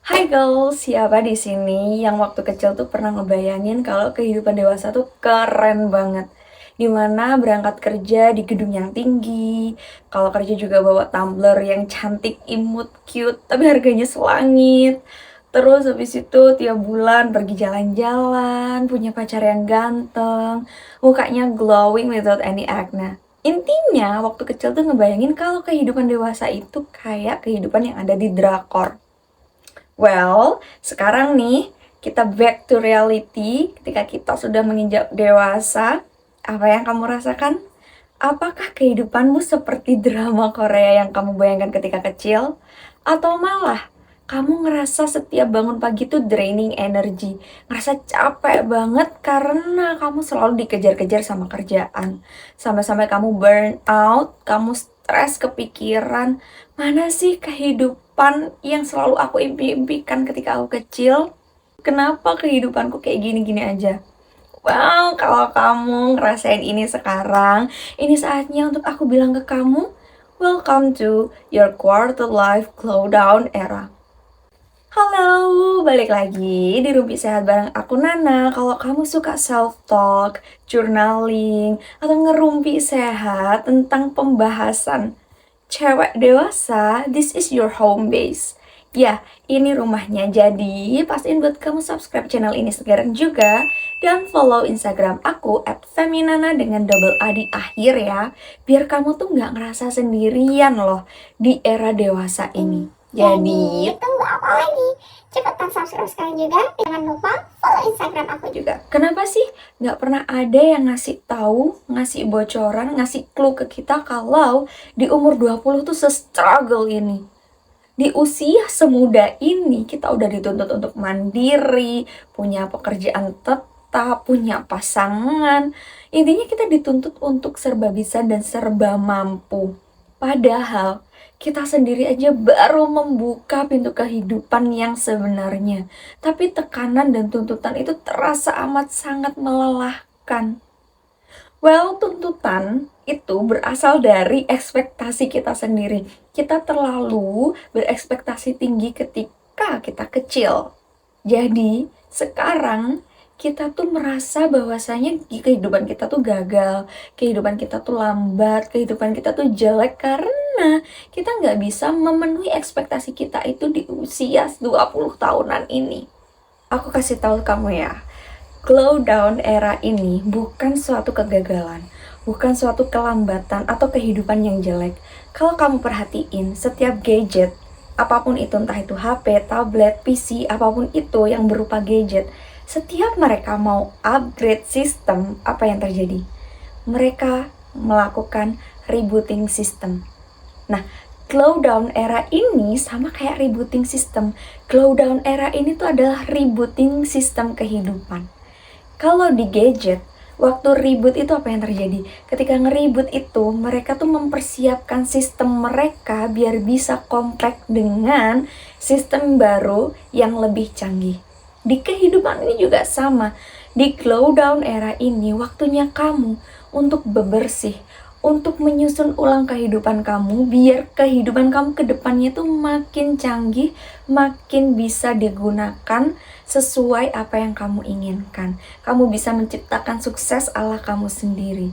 Hai girls, siapa di sini yang waktu kecil tuh pernah ngebayangin kalau kehidupan dewasa tuh keren banget? Dimana berangkat kerja di gedung yang tinggi, kalau kerja juga bawa tumbler yang cantik, imut, cute, tapi harganya selangit. Terus habis itu tiap bulan pergi jalan-jalan, punya pacar yang ganteng, mukanya glowing without any acne. Intinya waktu kecil tuh ngebayangin kalau kehidupan dewasa itu kayak kehidupan yang ada di drakor. Well, sekarang nih kita back to reality ketika kita sudah menginjak dewasa. Apa yang kamu rasakan? Apakah kehidupanmu seperti drama Korea yang kamu bayangkan ketika kecil? Atau malah kamu ngerasa setiap bangun pagi tuh draining energy, ngerasa capek banget karena kamu selalu dikejar-kejar sama kerjaan. Sampai-sampai kamu burn out, kamu stres kepikiran, mana sih kehidupan yang selalu aku impi-impikan ketika aku kecil? Kenapa kehidupanku kayak gini-gini aja? Wow, kalau kamu ngerasain ini sekarang, ini saatnya untuk aku bilang ke kamu, welcome to your quarter life glow down era. Halo, balik lagi di Rumpi Sehat bareng aku Nana. Kalau kamu suka self-talk, journaling, atau ngerumpi sehat tentang pembahasan cewek dewasa, this is your home base. Ya, ini rumahnya. Jadi, pastiin buat kamu subscribe channel ini sekarang juga. Dan follow Instagram aku @feminana dengan double A di akhir ya. Biar kamu tuh nggak ngerasa sendirian loh di era dewasa ini. Jadi, Tunggu apa lagi? Cepetan subscribe sekarang juga. Jangan lupa follow Instagram aku juga. kenapa sih nggak pernah ada yang ngasih tahu, ngasih bocoran, ngasih clue ke kita kalau di umur 20 tuh se-struggle ini? Di usia semuda ini kita udah dituntut untuk mandiri, punya pekerjaan tetap, punya pasangan. Intinya kita dituntut untuk serba bisa dan serba mampu. Padahal kita sendiri aja baru membuka pintu kehidupan yang sebenarnya. Tapi tekanan dan tuntutan itu terasa amat sangat melelahkan. Well, tuntutan itu berasal dari ekspektasi kita sendiri. Kita terlalu berekspektasi tinggi ketika kita kecil. Jadi, sekarang kita tuh merasa bahwasanya kehidupan kita tuh gagal, kehidupan kita tuh lambat, kehidupan kita tuh jelek karena kita nggak bisa memenuhi ekspektasi kita itu di usia 20 tahunan ini. Aku kasih tahu kamu ya, glow down era ini bukan suatu kegagalan, bukan suatu kelambatan atau kehidupan yang jelek. Kalau kamu perhatiin, setiap gadget, apapun itu, entah itu HP, tablet, PC, apapun itu yang berupa gadget, setiap mereka mau upgrade sistem, apa yang terjadi? Mereka melakukan rebooting system. Nah, glow down era ini sama kayak rebooting system. Glow down era ini tuh adalah rebooting sistem kehidupan. Kalau di gadget, waktu reboot itu apa yang terjadi? Ketika nge-reboot itu, mereka tuh mempersiapkan sistem mereka biar bisa compact dengan sistem baru yang lebih canggih. Di kehidupan ini juga sama. Di glow down era ini, waktunya kamu untuk bebersih, untuk menyusun ulang kehidupan kamu, biar kehidupan kamu ke depannya tuh makin canggih, makin bisa digunakan sesuai apa yang kamu inginkan. Kamu bisa menciptakan sukses ala kamu sendiri.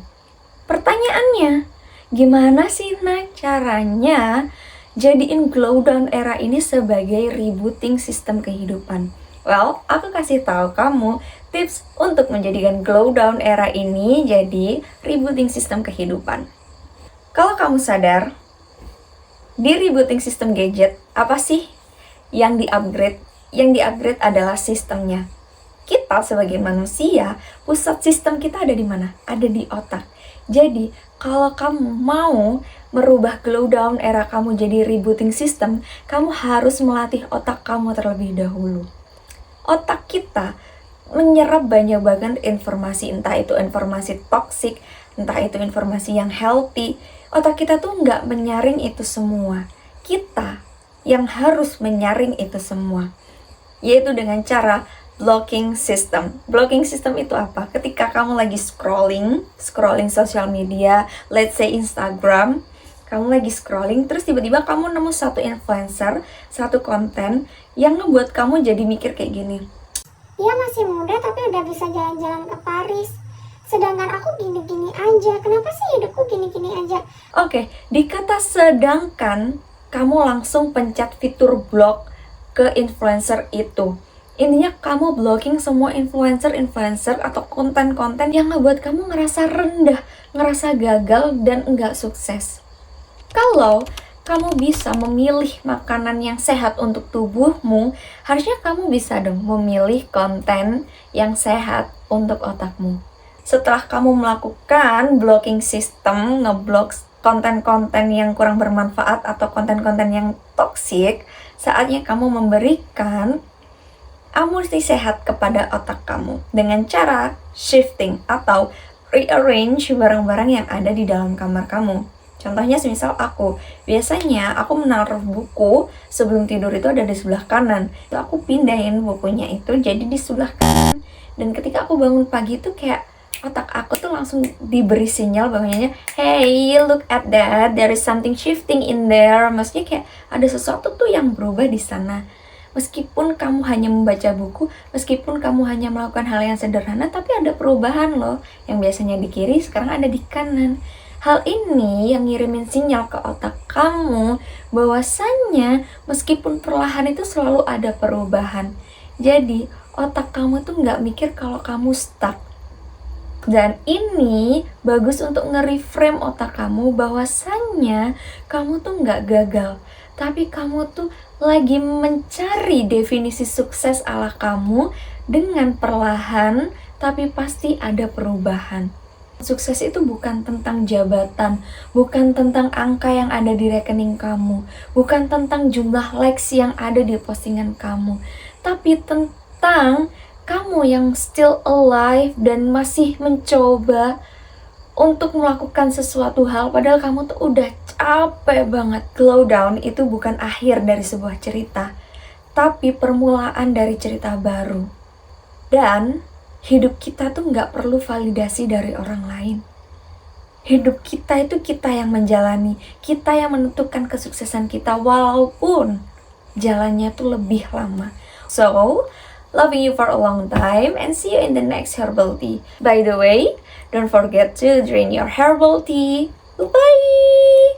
Pertanyaannya, gimana sih caranya jadiin glow down era ini sebagai rebooting sistem kehidupan? Well, aku kasih tahu kamu tips untuk menjadikan glow down era ini jadi rebooting sistem kehidupan. Kalau kamu sadar, di rebooting sistem gadget, apa sih yang di-upgrade? Yang di-upgrade adalah sistemnya. Kita sebagai manusia, pusat sistem kita ada di mana? Ada di otak. Jadi, kalau kamu mau merubah glow down era kamu jadi rebooting system, kamu harus melatih otak kamu terlebih dahulu. Otak kita menyerap banyak banget informasi, entah itu informasi toksik, entah itu informasi yang healthy. Otak kita tuh nggak menyaring itu semua. Kita yang harus menyaring itu semua, yaitu dengan cara blocking system. Blocking system itu apa? Ketika kamu lagi scrolling sosial media, let's say Instagram, kamu lagi scrolling, terus tiba-tiba kamu nemu satu influencer, satu konten yang ngebuat kamu jadi mikir kayak gini? Dia masih muda tapi udah bisa jalan-jalan ke Paris. Sedangkan aku gini-gini aja. Kenapa sih hidupku gini-gini aja? Oke, di kata sedangkan, kamu langsung pencet fitur blok ke influencer itu. Intinya kamu blocking semua influencer atau konten-konten yang ngebuat kamu ngerasa rendah, ngerasa gagal, dan enggak sukses. Kalau kamu bisa memilih makanan yang sehat untuk tubuhmu, harusnya kamu bisa dong memilih konten yang sehat untuk otakmu. Setelah kamu melakukan blocking system, ngeblok konten-konten yang kurang bermanfaat atau konten-konten yang toksik, saatnya kamu memberikan amunisi sehat kepada otak kamu dengan cara shifting atau rearrange barang-barang yang ada di dalam kamar kamu. Contohnya semisal biasanya aku menaruh buku sebelum tidur itu ada di sebelah kanan. Itu aku pindahin bukunya itu jadi di sebelah kanan. Dan ketika aku bangun pagi itu kayak otak aku tuh langsung diberi sinyal bahwanya, hey, look at that, there is something shifting in there. Maksudnya kayak ada sesuatu tuh yang berubah di sana. Meskipun kamu hanya membaca buku, meskipun kamu hanya melakukan hal yang sederhana, tapi ada perubahan loh. Yang biasanya di kiri sekarang ada di kanan. Hal ini yang ngirimin sinyal ke otak kamu bahwasannya meskipun perlahan itu selalu ada perubahan. Jadi otak kamu tuh nggak mikir kalau kamu stuck. Dan ini bagus untuk nge-reframe otak kamu bahwasannya kamu tuh nggak gagal. Tapi kamu tuh lagi mencari definisi sukses ala kamu dengan perlahan tapi pasti ada perubahan. Sukses itu bukan tentang jabatan, bukan tentang angka yang ada di rekening kamu, bukan tentang jumlah likes yang ada di postingan kamu, tapi tentang kamu yang still alive dan masih mencoba untuk melakukan sesuatu hal padahal kamu tuh udah capek banget. Slow down itu bukan akhir dari sebuah cerita, tapi permulaan dari cerita baru. Dan hidup kita tuh nggak perlu validasi dari orang lain. Hidup kita itu kita yang menjalani, kita yang menentukan kesuksesan kita walaupun jalannya tuh lebih lama. So, loving you for a long time and see you in the next herbal tea. By the way, don't forget to drink your herbal tea. Bye!